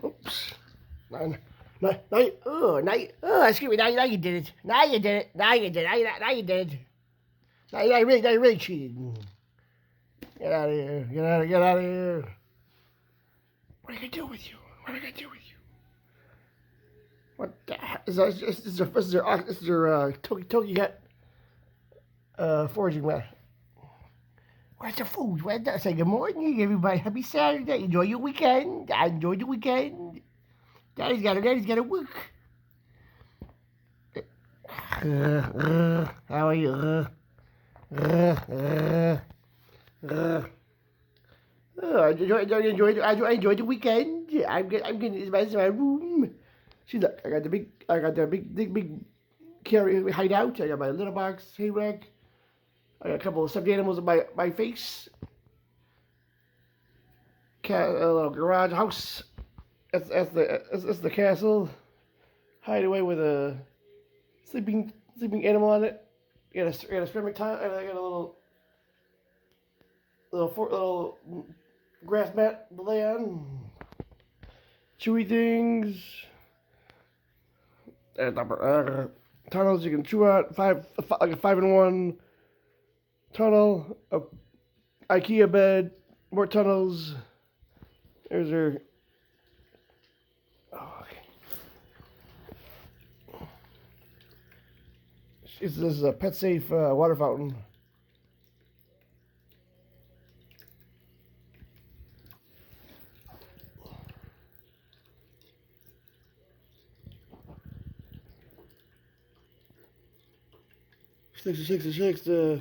Oops. Excuse me. Now you did it. Now you did it. Now you did it. Now you did it. Now you really cheated. Get out of here. Get out of here. What are you gonna do with you? What are you gonna do with you? What the heck? Is your Toki got foraging mat? Where's the food? Where's that? Say good morning, everybody. Happy Saturday. Enjoy your weekend. I enjoyed the weekend. Daddy's got to work. How are you? I enjoyed the weekend. I'm getting this my room. See, look, I got the big carry hideout. I got my little box hay rack. I got a couple of stuffed animals in my face. A little garage house. That's the castle. Hideaway with a sleeping animal on it. Got a ceramic tile. I got a little grass mat to lay on. Chewy things. Tunnels you can chew out. Like a 5-in-1 tunnel. A IKEA bed. More tunnels. There's her. Oh, okay. This is a petsafe water fountain. Shakes to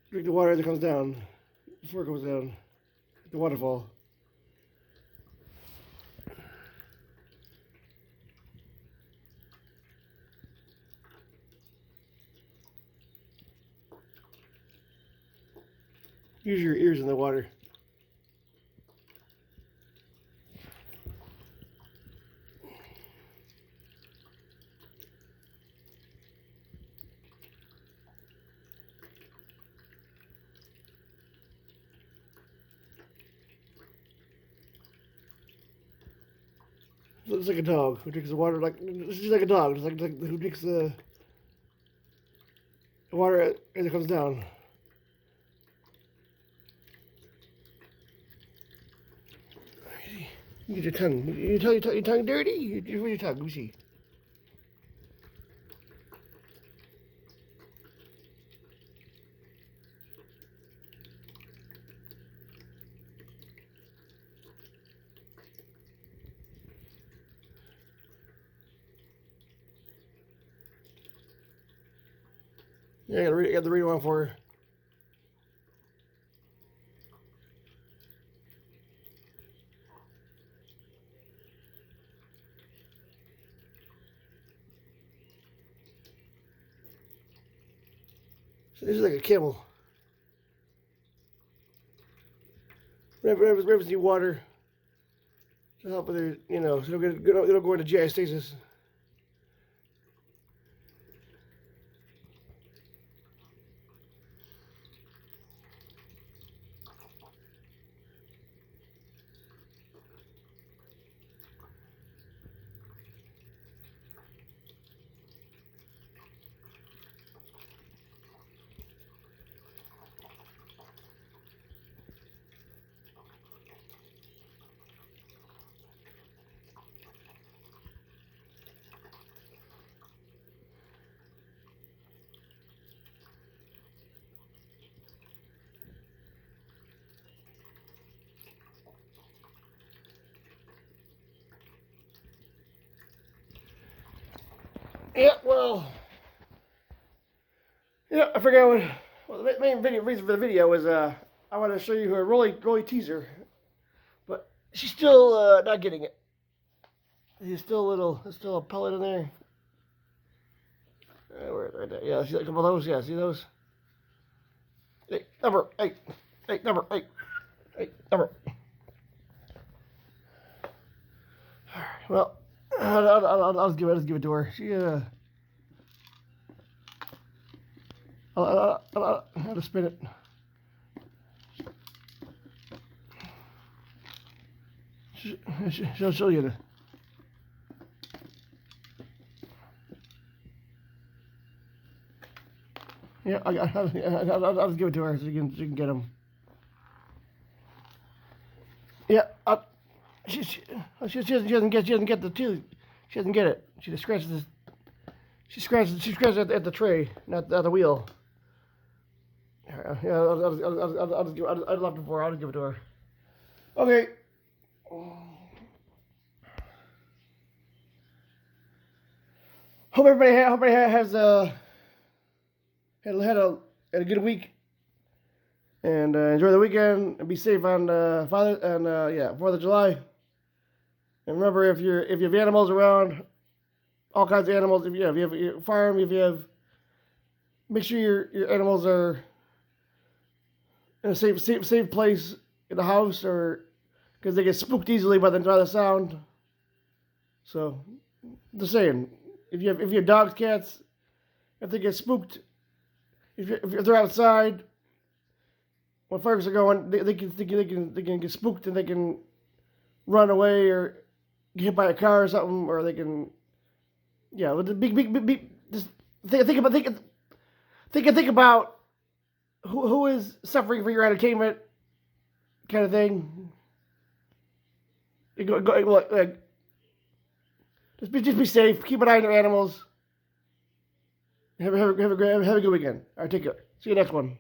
drink the water as it comes down. Before it comes down. The waterfall. Use your ears in the water. Looks like a dog who drinks the water she's like a dog, just like who drinks the water as it comes down. You get your tongue. Your tongue dirty. Where's your tongue? Let me see. Yeah, I got the radio on for her. So this is like a camel. Rivers need water to help with their, so they don't go into GI stasis. Yeah, well, I forgot what. Well, the main reason for the video was I wanted to show you her roly teaser, but she's still not getting it. There's still a pellet in there. Right there. Yeah, see a couple of those. Yeah, see those? Hey, Thumper. Hey, Thumper. Hey, Thumper. All right. Well, I'll just give it to her. She I'll have to spin it. She'll show you. Yeah, I'll just give it to her so she can get them. Yeah, she doesn't get the tooth. She doesn't get it. She just scratches this. She scratches at the tray, not the wheel. Yeah, I'll just give. I left it for her. I'll just give it to her. Okay. Hope everybody has had a good week, and enjoy the weekend, and be safe on 4th of July. And remember, if you have animals around, all kinds of animals, if you have your farm, make sure your animals are in a safe place in the house, or because they get spooked easily by the sound. So, just saying, if you have dogs, cats, if they get spooked, if they're outside, when fireworks are going, they can get spooked and they can run away or get hit by a car or something, or they can, yeah. With the big just think about who is suffering for your entertainment, kind of thing. Just be safe. Keep an eye on your animals. Have a good weekend. All right, take care. See you next one.